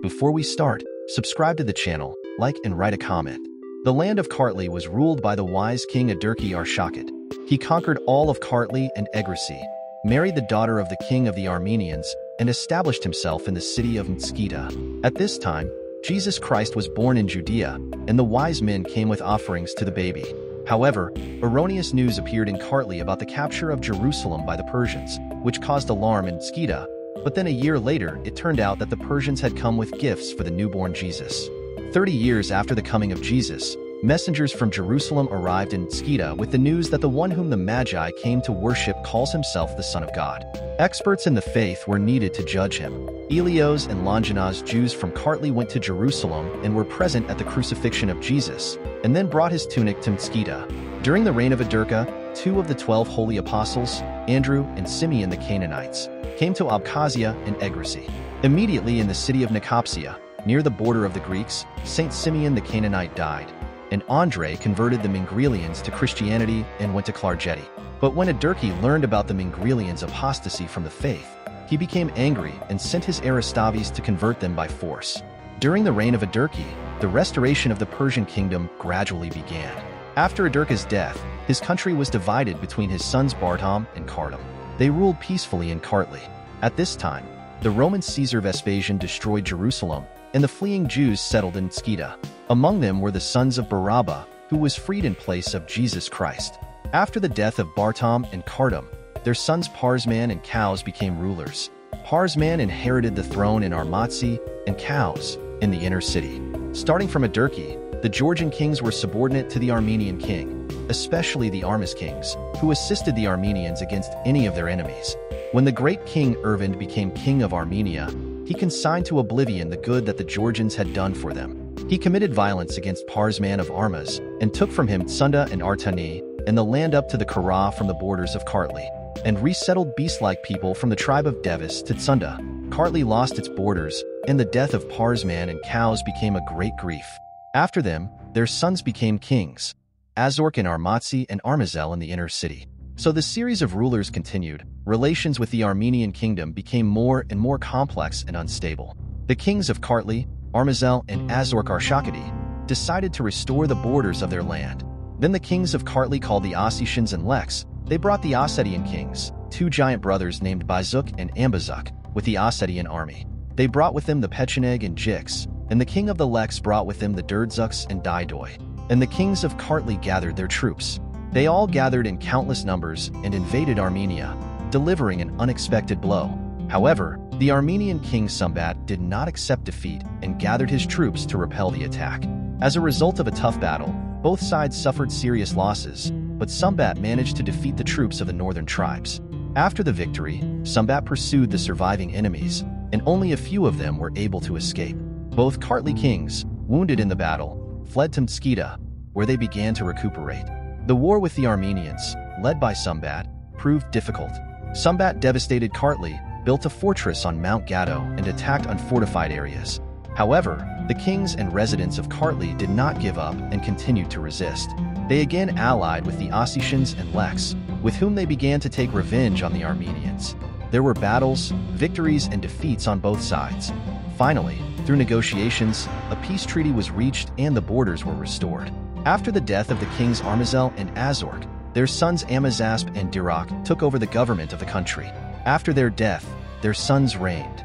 Before we start, subscribe to the channel, like and write a comment. The land of Kartli was ruled by the wise king Adurki Arshakid. He conquered all of Kartli and Egrisi, married the daughter of the king of the Armenians, and established himself in the city of Mtskida. At this time, Jesus Christ was born in Judea, and the wise men came with offerings to the baby. However, erroneous news appeared in Kartli about the capture of Jerusalem by the Persians, which caused alarm in Mtskida. But then a year later, it turned out that the Persians had come with gifts for the newborn Jesus. 30 years after the coming of Jesus, messengers from Jerusalem arrived in Mtskida with the news that the one whom the Magi came to worship calls himself the Son of God. Experts in the faith were needed to judge him. Elios and Longinus, Jews from Kartli, went to Jerusalem and were present at the crucifixion of Jesus, and then brought his tunic to Mtskida. During the reign of Adurka, 2 of the 12 holy apostles, Andrew and Simeon the Canaanites, came to Abkhazia and Egrisi. Immediately in the city of Nicosia, near the border of the Greeks, Saint Simeon the Canaanite died, and Andrei converted the Mingrelians to Christianity and went to Klarjeti. But when Adurki learned about the Mingrelians' apostasy from the faith, he became angry and sent his Aristaves to convert them by force. During the reign of Adurki, the restoration of the Persian kingdom gradually began. After Adurka's death, his country was divided between his sons Bartam and Kartam. They ruled peacefully in Kartli. At this time, the Roman Caesar Vespasian destroyed Jerusalem, and the fleeing Jews settled in Mtskida. Among them were the sons of Baraba, who was freed in place of Jesus Christ. After the death of Bartam and Kartam, their sons Parsman and Cows became rulers. Parsman inherited the throne in Armatzi, and Cows in the inner city. Starting from Adurki, the Georgian kings were subordinate to the Armenian king, especially the Armas kings, who assisted the Armenians against any of their enemies. When the great king Ervand became king of Armenia, he consigned to oblivion the good that the Georgians had done for them. He committed violence against Parsman of Armas and took from him Tsunda and Artani and the land up to the Kara from the borders of Kartli, and resettled beast-like people from the tribe of Devis to Tsunda. Kartli lost its borders, and the death of Parsman and Cows became a great grief. After them, their sons became kings, Azork in Armatzi and Armazel in the inner city. So the series of rulers continued. Relations with the Armenian kingdom became more and more complex and unstable. The kings of Kartli, Armazel, and Azork Arshakidi decided to restore the borders of their land. Then the kings of Kartli called the Ossetians and Leks. They brought the Ossetian kings, 2 giant brothers named Bazuk and Ambazuk, with the Ossetian army. They brought with them the Pecheneg and Jix, and the king of the Leks brought with him the Durdzuks and Didoy. And the kings of Kartli gathered their troops. They all gathered in countless numbers and invaded Armenia, delivering an unexpected blow. However, the Armenian king Sumbat did not accept defeat and gathered his troops to repel the attack. As a result of a tough battle, both sides suffered serious losses, but Sumbat managed to defeat the troops of the northern tribes. After the victory, Sumbat pursued the surviving enemies, and only a few of them were able to escape. Both Kartli kings, wounded in the battle, fled to Mtskida, where they began to recuperate. The war with the Armenians, led by Sumbat, proved difficult. Sumbat devastated Kartli, built a fortress on Mount Gado, and attacked unfortified areas. However, the kings and residents of Kartli did not give up and continued to resist. They again allied with the Ossetians and Leks, with whom they began to take revenge on the Armenians. There were battles, victories, and defeats on both sides. Finally, through negotiations, a peace treaty was reached and the borders were restored. After the death of the kings Armazel and Azork, their sons Amazasp and Dirak took over the government of the country. After their death, their sons reigned.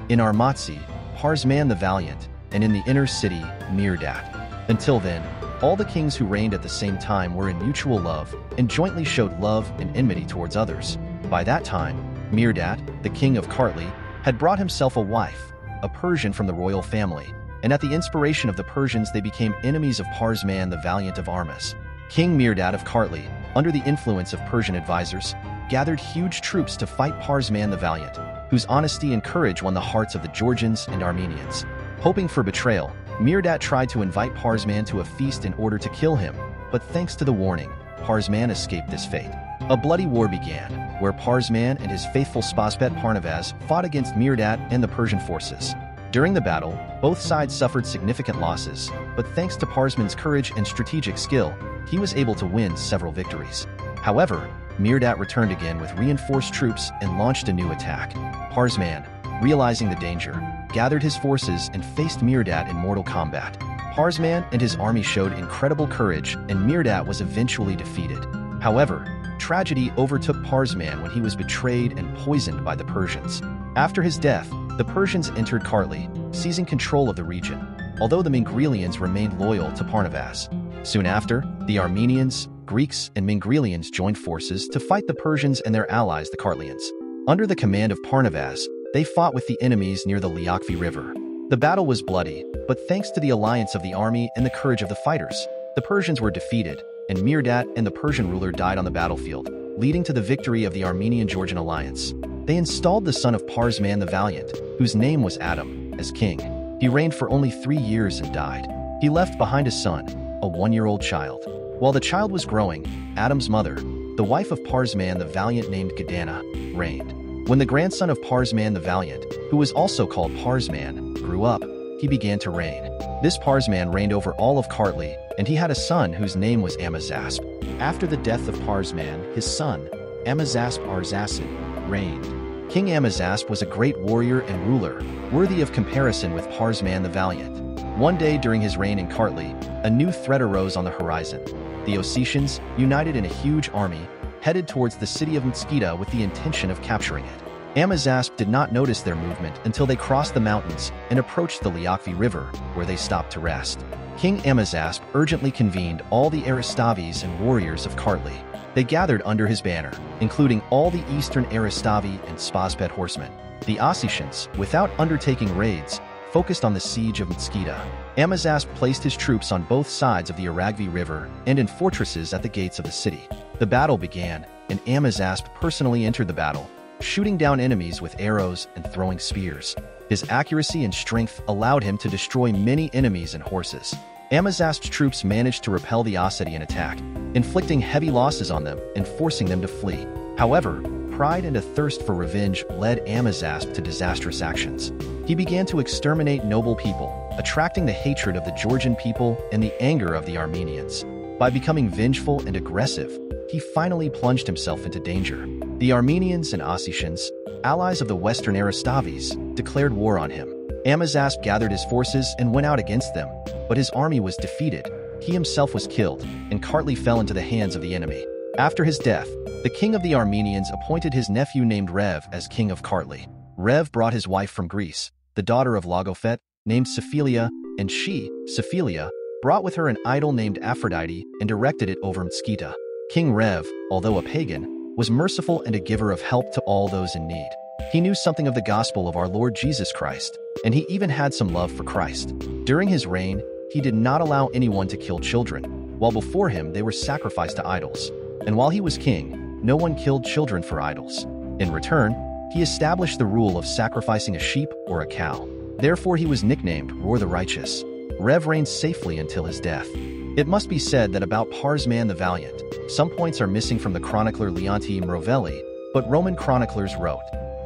In Armatzi, Parsman the Valiant, and in the inner city, Mirdat. Until then, all the kings who reigned at the same time were in mutual love and jointly showed love and enmity towards others. By that time, Mirdat, the king of Kartli, had brought himself a wife, a Persian from the royal family, and at the inspiration of the Persians they became enemies of Parsman the Valiant of Armas. King Mirdat of Kartli, under the influence of Persian advisors, gathered huge troops to fight Parsman the Valiant, whose honesty and courage won the hearts of the Georgians and Armenians. Hoping for betrayal, Mirdat tried to invite Parsman to a feast in order to kill him, but thanks to the warning, Parsman escaped this fate. A bloody war began, where Parsman and his faithful Spasbet Farnavaz fought against Mirdat and the Persian forces. During the battle, both sides suffered significant losses, but thanks to Parsman's courage and strategic skill, he was able to win several victories. However, Mirdat returned again with reinforced troops and launched a new attack. Parsman, realizing the danger, gathered his forces and faced Mirdad in mortal combat. Parsman and his army showed incredible courage, and Mirdad was eventually defeated. However, tragedy overtook Parsman when he was betrayed and poisoned by the Persians. After his death, the Persians entered Kartli, seizing control of the region, although the Mingrelians remained loyal to Farnavaz. Soon after, the Armenians, Greeks, and Mingrelians joined forces to fight the Persians and their allies, the Kartlians. Under the command of Farnavaz, they fought with the enemies near the Leontiy River. The battle was bloody, but thanks to the alliance of the army and the courage of the fighters, the Persians were defeated, and Mirdad and the Persian ruler died on the battlefield, leading to the victory of the Armenian-Georgian alliance. They installed the son of Parsman the Valiant, whose name was Adam, as king. He reigned for only 3 years and died. He left behind a son, a 1-year-old child. While the child was growing, Adam's mother, the wife of Parsman the Valiant named Gadana, reigned. When the grandson of Parsman the Valiant, who was also called Parsman, grew up, he began to reign. This Parsman reigned over all of Kartli, and he had a son whose name was Amazasp. After the death of Parsman, his son, Amazasp Arzacid, reigned. King Amazasp was a great warrior and ruler, worthy of comparison with Parsman the Valiant. One day during his reign in Kartli, a new threat arose on the horizon. The Ossetians, united in a huge army, headed towards the city of Mtskita with the intention of capturing it. Amazasp did not notice their movement until they crossed the mountains and approached the Leontiy River, where they stopped to rest. King Amazasp urgently convened all the Aristavis and warriors of Kartli. They gathered under his banner, including all the eastern Aristavi and Spaspet horsemen. The Ossetians, without undertaking raids, focused on the siege of Mtskita. Amazasp placed his troops on both sides of the Aragvi River and in fortresses at the gates of the city. The battle began, and Amazasp personally entered the battle, shooting down enemies with arrows and throwing spears. His accuracy and strength allowed him to destroy many enemies and horses. Amazasp's troops managed to repel the Ossetian attack, inflicting heavy losses on them and forcing them to flee. However, pride and a thirst for revenge led Amazasp to disastrous actions. He began to exterminate noble people, attracting the hatred of the Georgian people and the anger of the Armenians. By becoming vengeful and aggressive, he finally plunged himself into danger. The Armenians and Ossetians, allies of the Western Aristavis, declared war on him. Amazasp gathered his forces and went out against them, but his army was defeated. He himself was killed, and Kartli fell into the hands of the enemy. After his death, the king of the Armenians appointed his nephew named Rev as king of Kartli. Rev brought his wife from Greece, the daughter of Logophet, named Sophilia, and she, Sophilia, brought with her an idol named Aphrodite and erected it over Mtskita. King Rev, although a pagan, was merciful and a giver of help to all those in need. He knew something of the gospel of our Lord Jesus Christ, and he even had some love for Christ. During his reign, he did not allow anyone to kill children, while before him they were sacrificed to idols. And while he was king, no one killed children for idols. In return, he established the rule of sacrificing a sheep or a cow. Therefore he was nicknamed Roar the Righteous. Rev reigned safely until his death. It must be said that about Parsman the Valiant, some points are missing from the chronicler Leonti Mroveli, but Roman chroniclers wrote,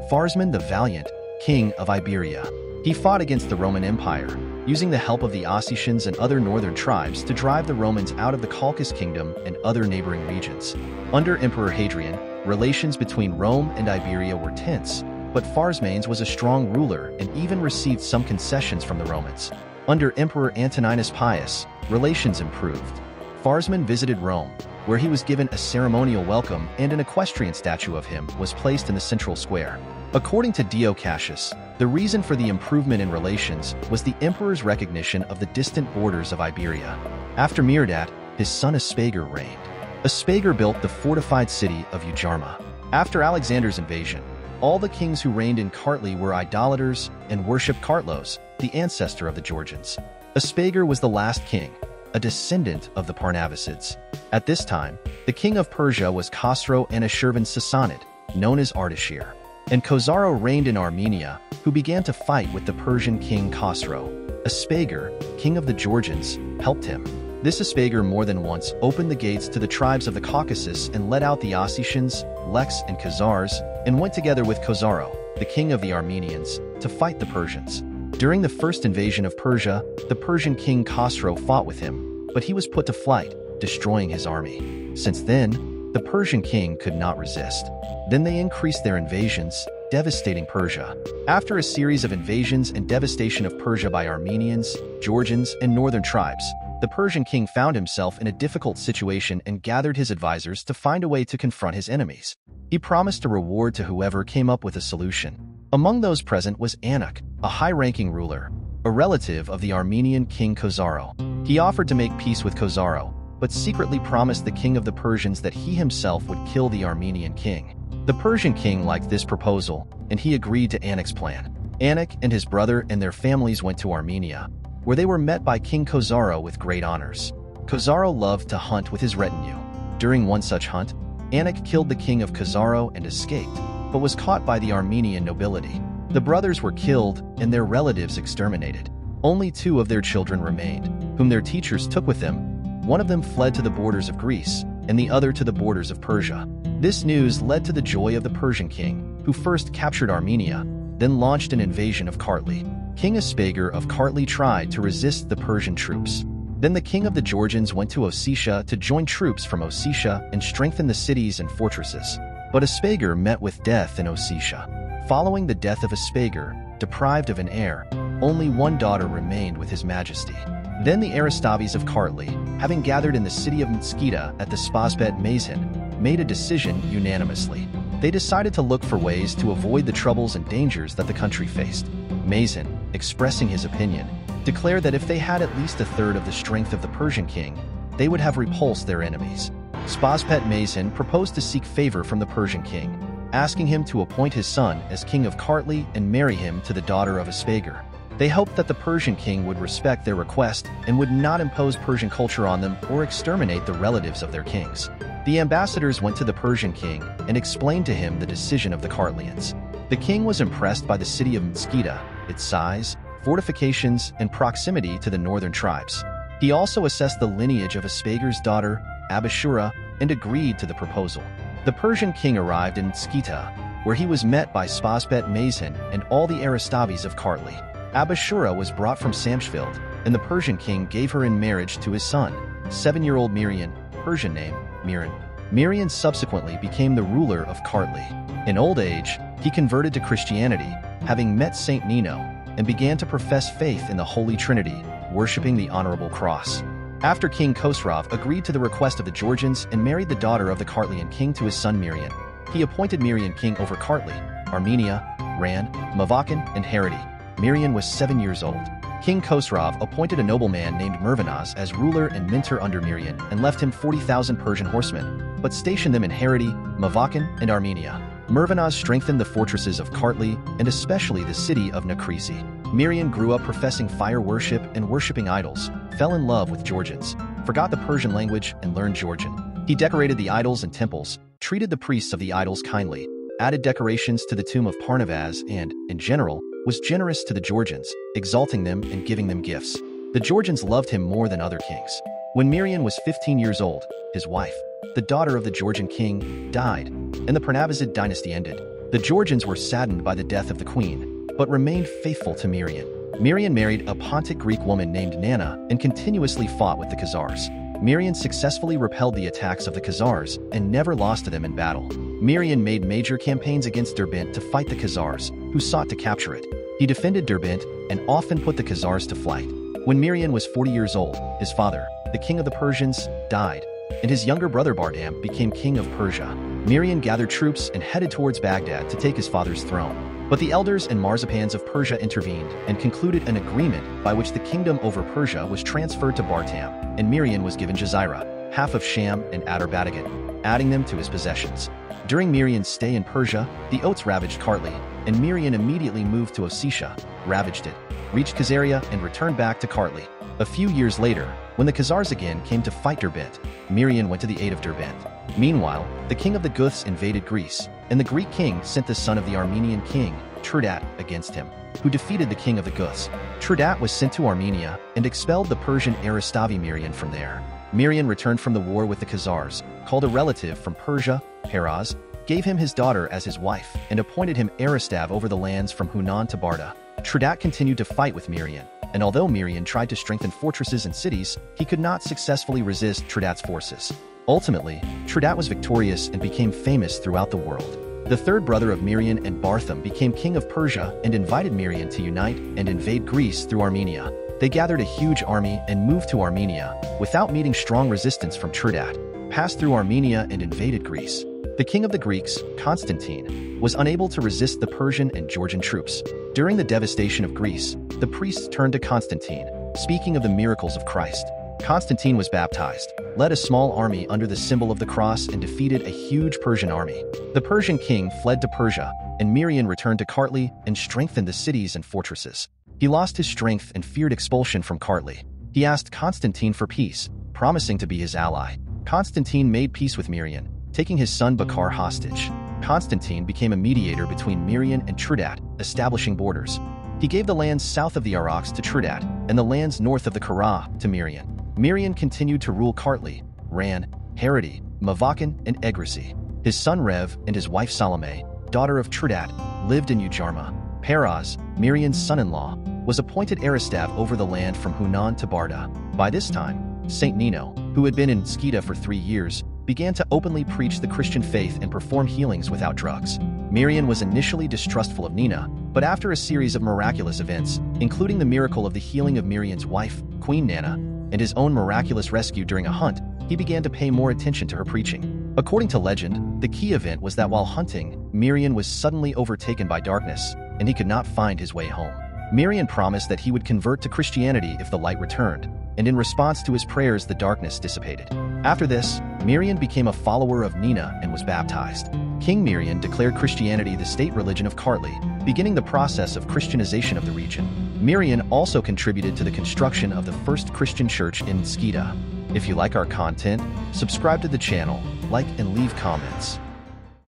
Parsman the Valiant, king of Iberia. He fought against the Roman Empire, using the help of the Ossetians and other northern tribes to drive the Romans out of the Chalkis kingdom and other neighboring regions. Under Emperor Hadrian, relations between Rome and Iberia were tense, but Pharsmanes was a strong ruler and even received some concessions from the Romans. Under Emperor Antoninus Pius, relations improved. Pharsman visited Rome, where he was given a ceremonial welcome, and an equestrian statue of him was placed in the central square. According to Dio Cassius, the reason for the improvement in relations was the emperor's recognition of the distant borders of Iberia. After Mirdad, his son Aspagar reigned. Aspagar built the fortified city of Ujarma. After Alexander's invasion, all the kings who reigned in Kartli were idolaters and worshipped Kartlos, the ancestor of the Georgians. Aspagar was the last king, a descendant of the Farnavazids. At this time, the king of Persia was Khosrow Anushirvan Sassanid, known as Ardashir. And Khosrow reigned in Armenia, who began to fight with the Persian king Khosrow. Aspagar, king of the Georgians, helped him. This Aspagar more than once opened the gates to the tribes of the Caucasus and led out the Ossetians, Leks, and Khazars, and went together with Khosrow, the king of the Armenians, to fight the Persians. During the first invasion of Persia, the Persian king Khosrow fought with him, but he was put to flight, destroying his army. Since then, the Persian king could not resist. Then they increased their invasions, devastating Persia. After a series of invasions and devastation of Persia by Armenians, Georgians, and northern tribes, the Persian king found himself in a difficult situation and gathered his advisors to find a way to confront his enemies. He promised a reward to whoever came up with a solution. Among those present was Anush, a high-ranking ruler, a relative of the Armenian king Khosrow. He offered to make peace with Khosrow, but secretly promised the king of the Persians that he himself would kill the Armenian king. The Persian king liked this proposal, and he agreed to Anush's plan. Anush and his brother and their families went to Armenia, where they were met by King Khosrow with great honors. Khosrow loved to hunt with his retinue. During one such hunt, Anush killed the king of Khosrow and escaped, but was caught by the Armenian nobility. The brothers were killed and their relatives exterminated. Only 2 of their children remained, whom their teachers took with them. One of them fled to the borders of Greece, and the other to the borders of Persia. This news led to the joy of the Persian king, who first captured Armenia, then launched an invasion of Kartli. King Aspagar of Kartli tried to resist the Persian troops. Then the king of the Georgians went to Ossetia to join troops from Ossetia and strengthen the cities and fortresses. But Aspagar met with death in Ossetia. Following the death of Aspagar, deprived of an heir, only one daughter remained with his majesty. Then the Aristavis of Kartli, having gathered in the city of Mtskita at the Spasbet Mazin, made a decision unanimously. They decided to look for ways to avoid the troubles and dangers that the country faced. Mazin, expressing his opinion, declared that if they had at least a third of the strength of the Persian king, they would have repulsed their enemies. Spasbet Mazin proposed to seek favor from the Persian king, asking him to appoint his son as king of Kartli and marry him to the daughter of Aspagar. They hoped that the Persian king would respect their request and would not impose Persian culture on them or exterminate the relatives of their kings. The ambassadors went to the Persian king and explained to him the decision of the Kartlians. The king was impressed by the city of Mtskita, its size, fortifications, and proximity to the northern tribes. He also assessed the lineage of Aspagar's daughter, Abashura, and agreed to the proposal. The Persian king arrived in Mtskita, where he was met by Spasbet Mazin and all the Aristavis of Kartli. Abashura was brought from Samshveld, and the Persian king gave her in marriage to his son, 7-year-old Mirian, Persian name, Miran. Mirian subsequently became the ruler of Kartli. In old age, he converted to Christianity, having met Saint Nino, and began to profess faith in the Holy Trinity, worshipping the Honorable Cross. After King Khosrow agreed to the request of the Georgians and married the daughter of the Kartlian king to his son Mirian, he appointed Mirian king over Kartli, Armenia, Ran, Mavakan, and Haredi. Mirian was 7 years old. King Khosrow appointed a nobleman named Mroveli as ruler and mentor under Mirian and left him 40,000 Persian horsemen, but stationed them in Haredi, Mavakan, and Armenia. Mroveli strengthened the fortresses of Kartli and especially the city of Nakrisi. Mirian grew up professing fire worship and worshipping idols, fell in love with Georgians, forgot the Persian language, and learned Georgian. He decorated the idols and temples, treated the priests of the idols kindly, added decorations to the tomb of Farnavaz and, in general, was generous to the Georgians, exalting them and giving them gifts. The Georgians loved him more than other kings. When Mirian was 15 years old, his wife, the daughter of the Georgian king, died, and the Farnavazid dynasty ended. The Georgians were saddened by the death of the queen, but remained faithful to Mirian. Mirian married a Pontic Greek woman named Nana and continuously fought with the Khazars. Mirian successfully repelled the attacks of the Khazars and never lost to them in battle. Mirian made major campaigns against Derbent to fight the Khazars, who sought to capture it. He defended Derbent and often put the Khazars to flight. When Mirian was 40 years old, his father, the king of the Persians, died, and his younger brother Bardam became king of Persia. Mirian gathered troops and headed towards Baghdad to take his father's throne. But the elders and Marzipans of Persia intervened and concluded an agreement by which the kingdom over Persia was transferred to Bardam, and Mirian was given Jazira, half of Sham and Adur-Badagan, adding them to his possessions. During Mirian's stay in Persia, the Oghuz ravaged Kartli, and Mirian immediately moved to Ossetia, ravaged it, reached Khazaria, and returned back to Kartli. A few years later, when the Khazars again came to fight Derbent, Mirian went to the aid of Derbent. Meanwhile, the king of the Guths invaded Greece, and the Greek king sent the son of the Armenian king, Trudat, against him, who defeated the king of the Guths. Trudat was sent to Armenia and expelled the Persian Aristavi Mirian from there. Mirian returned from the war with the Khazars, called a relative from Persia, Peraz, gave him his daughter as his wife, and appointed him Aristav over the lands from Hunan to Barda. Trudat continued to fight with Mirian, and although Mirian tried to strengthen fortresses and cities, he could not successfully resist Trudat's forces. Ultimately, Trudat was victorious and became famous throughout the world. The third brother of Mirian and Bartham became king of Persia and invited Mirian to unite and invade Greece through Armenia. They gathered a huge army and moved to Armenia, without meeting strong resistance from Tridad, passed through Armenia and invaded Greece. The king of the Greeks, Constantine, was unable to resist the Persian and Georgian troops. During the devastation of Greece, the priests turned to Constantine, speaking of the miracles of Christ. Constantine was baptized, led a small army under the symbol of the cross, and defeated a huge Persian army. The Persian king fled to Persia, and Mirian returned to Kartli and strengthened the cities and fortresses. He lost his strength and feared expulsion from Kartli. He asked Constantine for peace, promising to be his ally. Constantine made peace with Mirian, taking his son Bakar hostage. Constantine became a mediator between Mirian and Tridad, establishing borders. He gave the lands south of the Araks to Tridad, and the lands north of the Kara to Mirian. Mirian continued to rule Kartli, Ran, Haradi, Mavakan, and Egrisi. His son Rev and his wife Salome, daughter of Tridad, lived in Ujarma. Peraz, Mirian's son-in-law, was appointed Aristav over the land from Hunan to Barda. By this time, Saint Nino, who had been in Skida for 3 years, began to openly preach the Christian faith and perform healings without drugs. Mirian was initially distrustful of Nina, but after a series of miraculous events, including the miracle of the healing of Mirian's wife, Queen Nana, and his own miraculous rescue during a hunt, he began to pay more attention to her preaching. According to legend, the key event was that while hunting, Mirian was suddenly overtaken by darkness, and he could not find his way home. Mirian promised that he would convert to Christianity if the light returned, and in response to his prayers the darkness dissipated. After this, Mirian became a follower of Nina and was baptized. King Mirian declared Christianity the state religion of Kartli, beginning the process of Christianization of the region. Mirian also contributed to the construction of the first Christian church in Skida. If you like our content, subscribe to the channel, like and leave comments.